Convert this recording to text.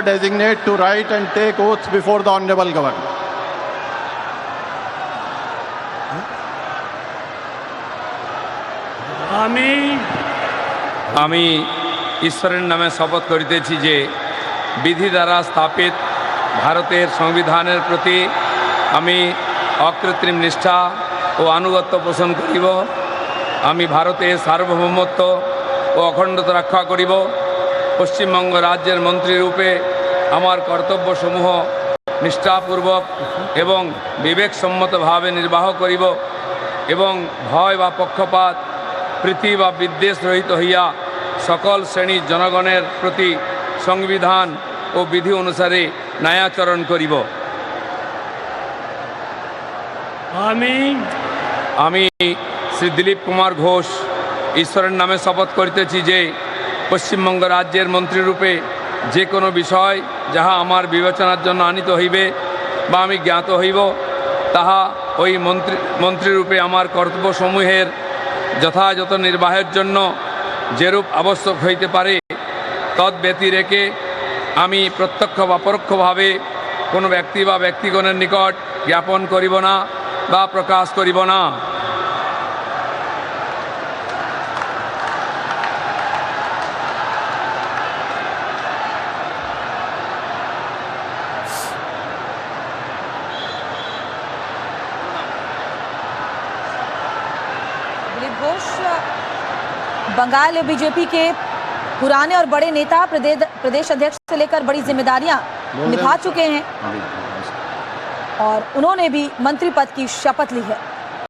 designate to write and take oaths before the Honorable Governor. আমি ঈশ্বরের নামে শপথ করিতেছি যে বিধি দ্বারা স্থাপিত ভারতের সংবিধানের প্রতি আমি অকৃত্রিম নিষ্ঠা ও আনুগত্য পোষণ করিব। আমি ভারতের সার্বভৌমত্ব ও অখণ্ডতা রক্ষা করিব। পশ্চিমবঙ্গ রাজ্যের মন্ত্রীরূপে আমার কর্তব্যসমূহ নিষ্ঠাপূর্বক এবং বিবেকসম্মতভাবে নির্বাহ করিব এবং ভয় বা পক্ষপাত প্রীতি বা বিদ্বেষ রহিত হইয়া সকল শ্রেণীর জনগণের প্রতি সংবিধান ও বিধি অনুসারে ন্যায়াচরণ করিব। আমি শ্রী দিলীপ কুমার ঘোষ ঈশ্বরের নামে শপথ করিতেছি যে পশ্চিমবঙ্গ রাজ্যের মন্ত্রীরূপে যে কোনো বিষয় যাহা আমার বিবেচনার জন্য আনিত হইবে বা আমি জ্ঞাত হইব তাহা ওই মন্ত্রীরূপে আমার কর্তব্যসমূহের যথাযথ নির্বাহের জন্য যেরূপ আবশ্যক হইতে পারে তদ্ব্যতিরেকে আমি প্রত্যক্ষ বা পরোক্ষভাবে কোনো ব্যক্তি বা ব্যক্তিগণের নিকট জ্ঞাপন করিব না বা প্রকাশ করিব না। दिलीप घोष बंगाल बीजेपी के पुराने और बड़े नेता, प्रदेश अध्यक्ष से लेकर बड़ी जिम्मेदारियां निभा चुके हैं और उन्होंने भी मंत्री पद की शपथ ली है।